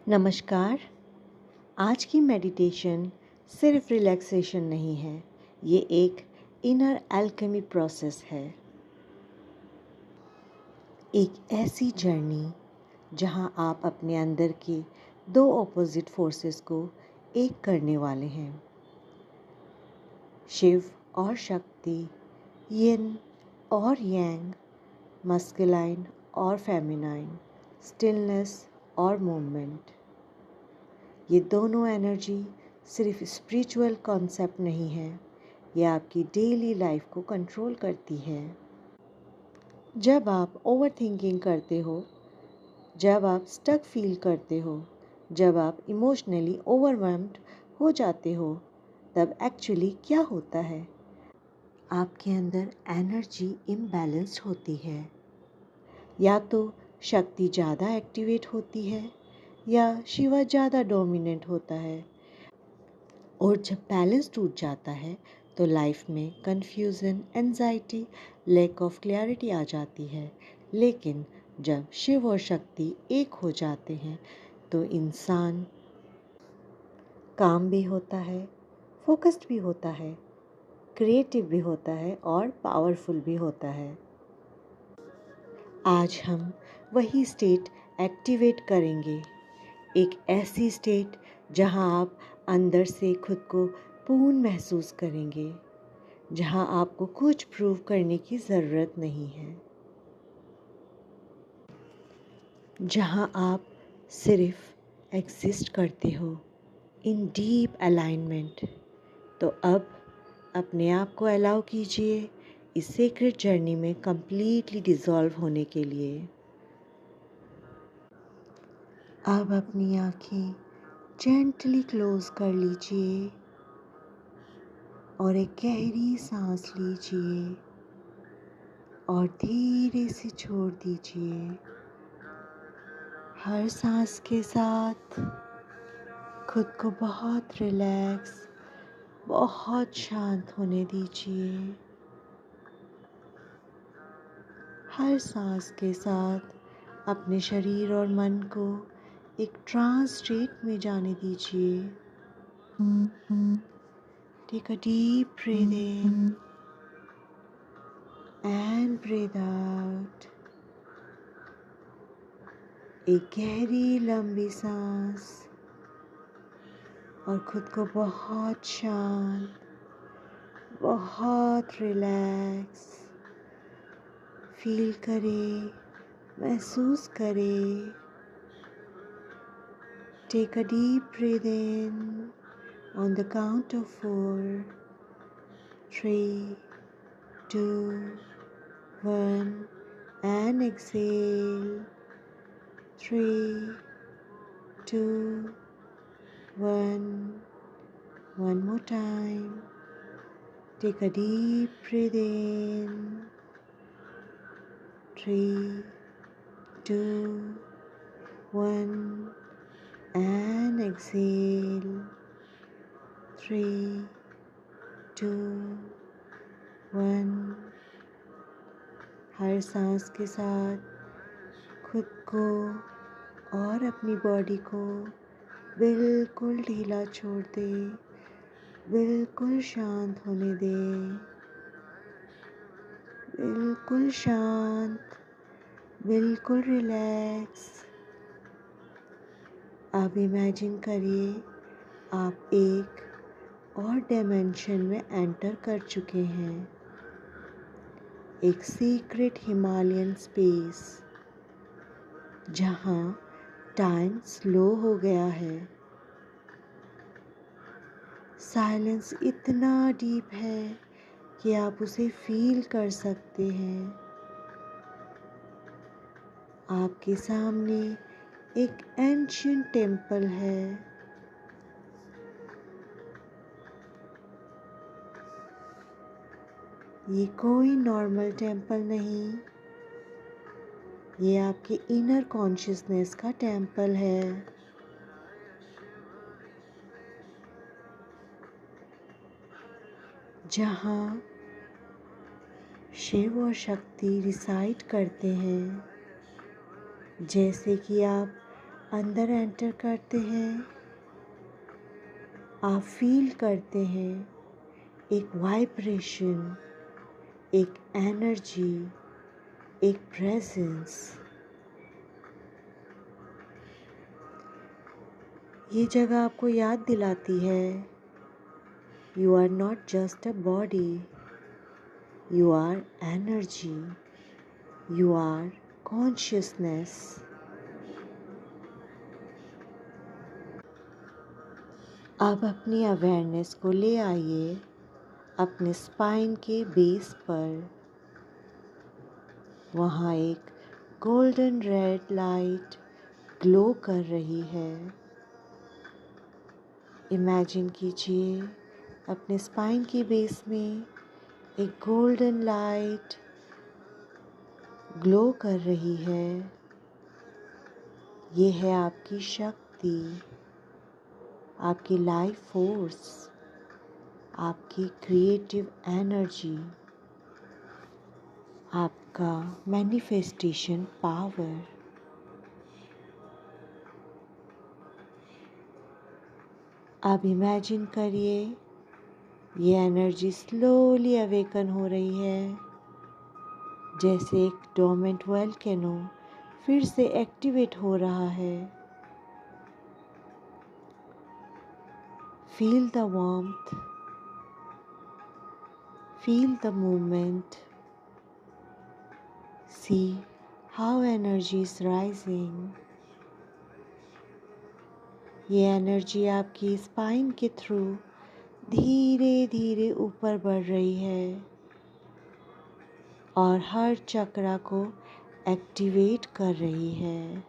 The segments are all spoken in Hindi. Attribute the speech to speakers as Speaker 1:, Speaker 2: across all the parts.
Speaker 1: नमस्कार। आज की मेडिटेशन सिर्फ रिलैक्सेशन नहीं है, ये एक इनर एल्केमी प्रोसेस है। एक ऐसी जर्नी जहां आप अपने अंदर के दो ऑपोजिट फोर्सेस को एक करने वाले हैं, शिव और शक्ति, यिन और यांग, मस्कुलाइन और फेमिनाइन, स्टिलनेस और मूवमेंट। ये दोनों एनर्जी सिर्फ स्पिरिचुअल कॉन्सेप्ट नहीं है, ये आपकी डेली लाइफ को कंट्रोल करती है। जब आप ओवर थिंकिंग करते हो, जब आप स्टक फील करते हो, जब आप इमोशनली ओवरवेल्म्ड हो जाते हो, तब एक्चुअली क्या होता है? आपके अंदर एनर्जी इम्बैलेंस्ड होती है। या तो शक्ति ज़्यादा एक्टिवेट होती है या शिवा ज़्यादा डोमिनेंट होता है। और जब बैलेंस टूट जाता है तो लाइफ में confusion, anxiety, lack of clarity आ जाती है। लेकिन जब शिव और शक्ति एक हो जाते हैं तो इंसान काम भी होता है, फोकस्ड भी होता है, क्रिएटिव भी होता है और पावरफुल भी होता है। आज हम वही स्टेट एक्टिवेट करेंगे, एक ऐसी स्टेट जहां आप अंदर से खुद को पूर्ण महसूस करेंगे, जहां आपको कुछ प्रूव करने की ज़रूरत नहीं है, जहां आप सिर्फ एग्जिस्ट करते हो इन डीप अलाइनमेंट। तो अब अपने आप को अलाउ कीजिए इस सीक्रेट जर्नी में कंप्लीटली डिज़ोल्व होने के लिए। अब अपनी आँखें जेंटली क्लोज कर लीजिए और एक गहरी सांस लीजिए और धीरे से छोड़ दीजिए। हर सांस के साथ खुद को बहुत रिलैक्स, बहुत शांत होने दीजिए। हर सांस के साथ अपने शरीर और मन को एक ट्रांस स्टेट में जाने दीजिए। Take a deep breath in and breathe out। एक गहरी लंबी सांस और खुद को बहुत शांत, बहुत रिलैक्स फील करें, महसूस करें। Take a deep breath in on the count of 4, 3, 2, 1 and exhale 3, 2, 1. One more time. Take a deep breath in. 3, 2, 1 and exhale 3, 2, 1। हर सांस के साथ खुद को और अपनी बॉडी को बिल्कुल ढीला छोड़ दे, बिल्कुल शांत होने दे, बिल्कुल शांत, बिल्कुल रिलैक्स। अब इमेजिन करिए आप एक और डायमेंशन में एंटर कर चुके हैं, एक सीक्रेट हिमालयन स्पेस जहाँ टाइम स्लो हो गया है। साइलेंस इतना डीप है कि आप उसे फील कर सकते हैं। आपके सामने एक एंशिएंट टेम्पल है। ये कोई नॉर्मल टेम्पल नहीं, ये आपके इनर कॉन्शियसनेस का टेम्पल है। जहाँ शिव और शक्ति रिसाइड करते हैं। जैसे कि आप अंदर एंटर करते हैं, आप फील करते हैं एक वाइब्रेशन, एक एनर्जी, एक प्रेजेंस। ये जगह आपको याद दिलाती है, you are not just a body, you are energy, you are consciousness. अब अपनी अवेयरनेस को ले आइए अपने स्पाइन के बेस पर। वहाँ एक गोल्डन रेड लाइट ग्लो कर रही है। इमेजिन कीजिए अपने स्पाइन की बेस में एक गोल्डन लाइट ग्लो कर रही है। ये है आपकी शक्ति, आपकी लाइफ फोर्स, आपकी क्रिएटिव एनर्जी, आपका मैनिफेस्टेशन पावर। अब इमेजिन करिए ये एनर्जी स्लोली अवेकन हो रही है, जैसे एक डोर्मेंट वोल्केनो फिर से एक्टिवेट हो रहा है। Feel the warmth, feel the movement, see how energy is rising. ये एनर्जी आपकी स्पाइन के थ्रू धीरे धीरे ऊपर बढ़ रही है और हर चक्रा को एक्टिवेट कर रही है।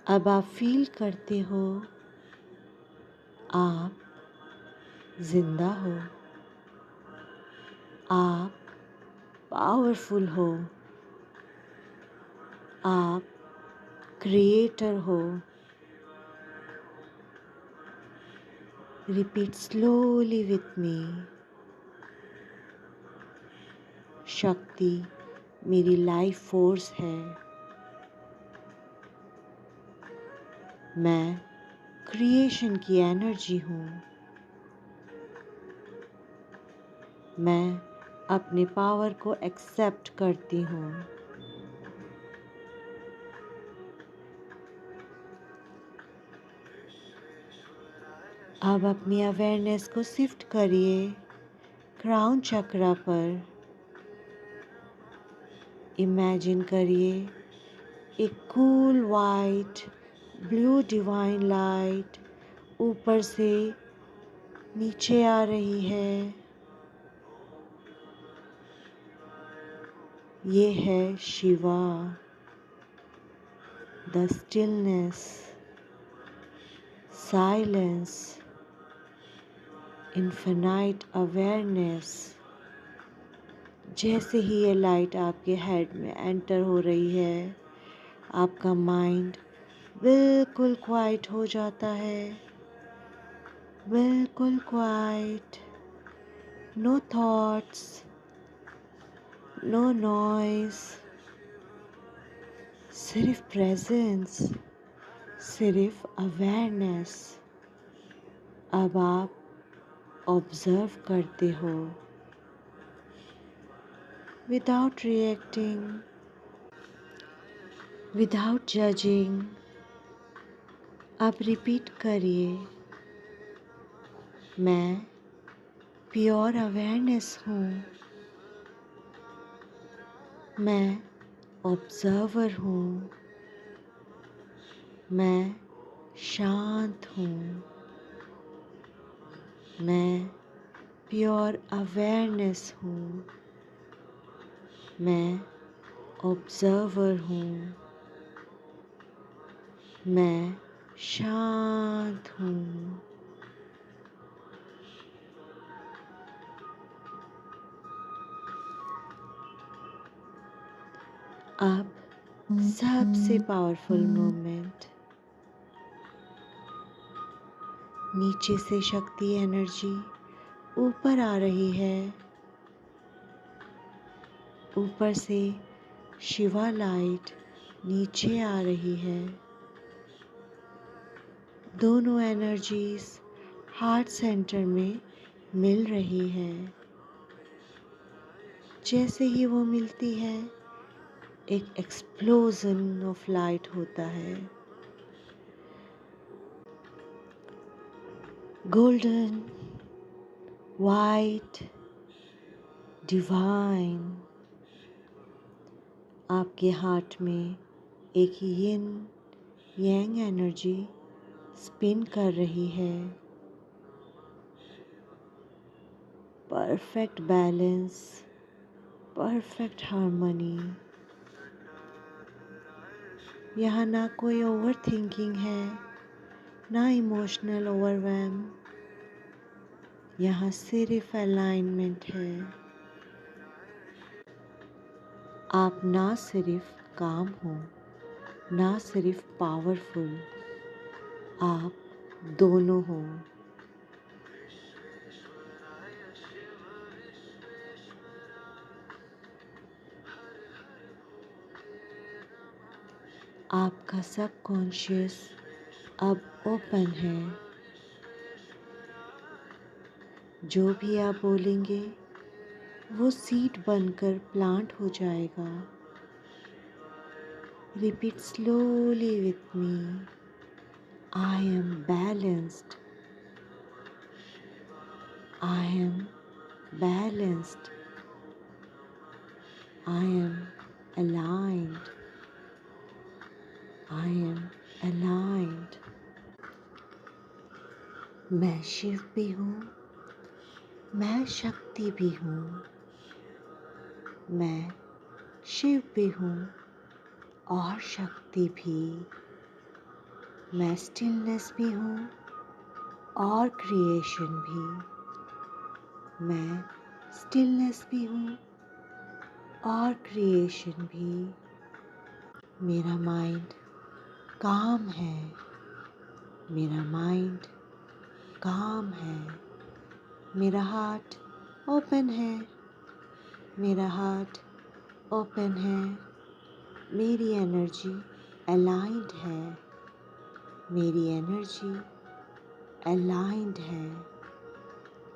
Speaker 1: अब आप फील करते हो आप जिंदा हो, आप पावरफुल हो, आप क्रिएटर हो। Repeat slowly with me. शक्ति मेरी लाइफ फोर्स है। मैं क्रिएशन की एनर्जी हूँ। मैं अपने पावर को एक्सेप्ट करती हूँ। अब अपनी अवेयरनेस को शिफ्ट करिए क्राउन चक्रा पर। इमेजिन करिए एक cool white blue divine light ऊपर से नीचे आ रही है। ये है Shiva, the stillness, silence, infinite awareness. जैसे ही ये लाइट आपके हेड में एंटर हो रही है, आपका माइंड बिल्कुल क्वाइट हो जाता है, बिल्कुल quiet. No thoughts, no noise, सिर्फ प्रेजेंस, सिर्फ अवेयरनेस। अब आप ऑब्जर्व करते हो विदाउट रिएक्टिंग, विदाउट जजिंग। अब रिपीट करिए, मैं प्योर अवेयरनेस हूँ, मैं ऑब्जर्वर हूँ, मैं शांत हूँ, मैं प्योर अवेयरनेस हूँ, मैं ऑब्जर्वर हूँ, मैं शांत हूँ। अब सबसे पावरफुल मोमेंट, नीचे से शक्ति एनर्जी ऊपर आ रही है। ऊपर से शिवा लाइट नीचे आ रही है। दोनों एनर्जीज हार्ट सेंटर में मिल रही है। जैसे ही वो मिलती है एक एक्सप्लोजन ऑफ लाइट होता है। Golden, white, divine. आपके हार्ट में एक यिन यांग एनर्जी स्पिन कर रही है। Perfect balance, perfect harmony. यहाँ ना कोई ओवर थिंकिंग है, ना इमोशनल ओवरवेम। यहाँ सिर्फ अलाइनमेंट है। आप ना सिर्फ काम हो, ना सिर्फ पावरफुल, आप दोनों हो। आपका सबकॉन्शियस अब ओपन है। जो भी आप बोलेंगे वो सीड बनकर प्लांट हो जाएगा। Repeat slowly with me. I am balanced. I am balanced. I am aligned. I am aligned. मैं शिव भी हूँ, मैं शक्ति भी हूँ। मैं शिव भी हूँ और शक्ति भी। मैं स्टिलनेस भी हूँ और क्रिएशन भी। मैं स्टिलनेस भी हूँ और क्रिएशन भी। मेरा माइंड काम है। मेरा माइंड काम है। मेरा हार्ट ओपन है। मेरा हार्ट ओपन है। मेरी एनर्जी अलाइंड है। मेरी एनर्जी अलाइंड है।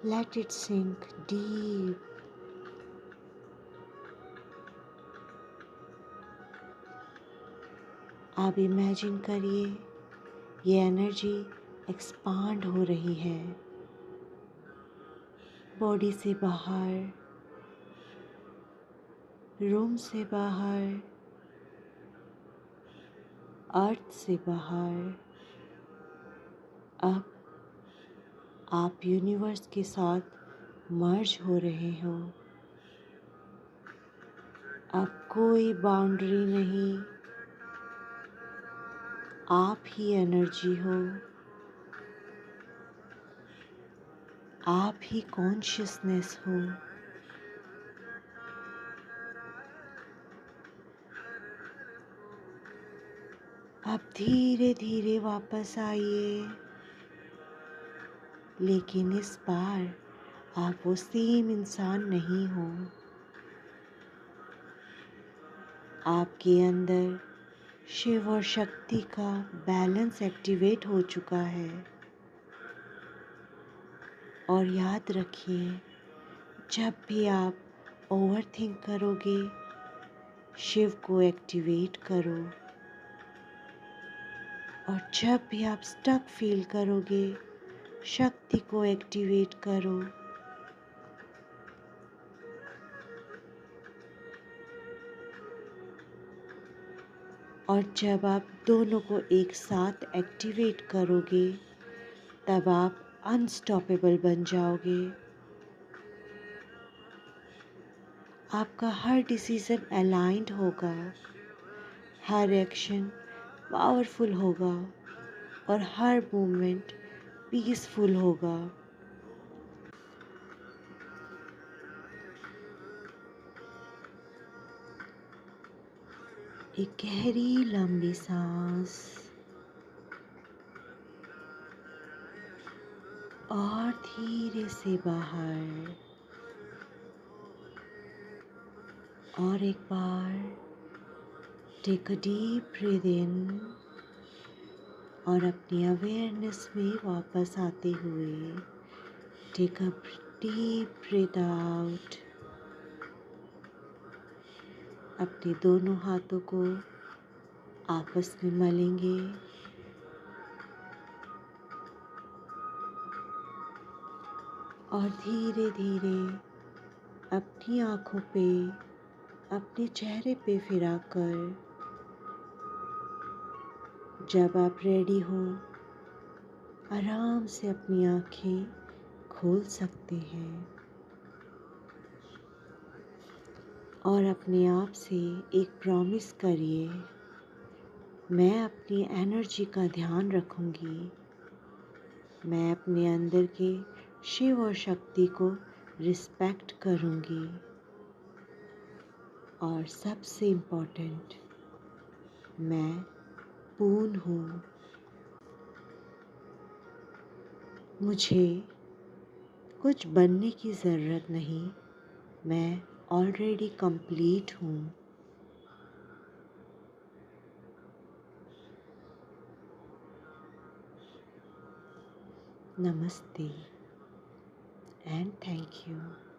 Speaker 1: Let it sink deep. आप इमेजिन करिए ये एनर्जी एक्सपांड हो रही है बॉडी से बाहर, रूम से बाहर, अर्थ से बाहर। अब आप यूनिवर्स के साथ मर्ज हो रहे हो। अब कोई बाउंड्री नहीं, आप ही एनर्जी हो। आप ही कॉन्शियसनेस हो। अब धीरे धीरे वापस आइए, लेकिन इस बार आप वो सेम इंसान नहीं हो। आपके अंदर शिव और शक्ति का बैलेंस एक्टिवेट हो चुका है। और याद रखिए, जब भी आप ओवर थिंक करोगे, शिव को एक्टिवेट करो। और जब भी आप स्टक फील करोगे, शक्ति को एक्टिवेट करो। और जब आप दोनों को एक साथ एक्टिवेट करोगे, तब आप अनस्टॉपेबल बन जाओगे। आपका हर डिसीजन अलाइंड होगा, हर एक्शन पावरफुल होगा और हर मूवमेंट पीसफुल होगा। एक गहरी लंबी सांस और धीरे से बाहर। और एक बार take a deep breath in और अपनी अवेयरनेस में वापस आते हुए take a deep breath out. अपने दोनों हाथों को आपस में मलेंगे और धीरे धीरे अपनी आँखों पे, अपने चेहरे पे फिराकर जब आप रेडी हो आराम से अपनी आँखें खोल सकते हैं और अपने आप से एक प्रॉमिस करिए, मैं अपनी एनर्जी का ध्यान रखूंगी, मैं अपने अंदर के शिव और शक्ति को रिस्पेक्ट करूंगी और सबसे इम्पोर्टेंट, मैं पूर्ण हूँ। मुझे कुछ बनने की ज़रूरत नहीं, मैं ऑलरेडी कंप्लीट हूँ। नमस्ते एंड थैंक यू।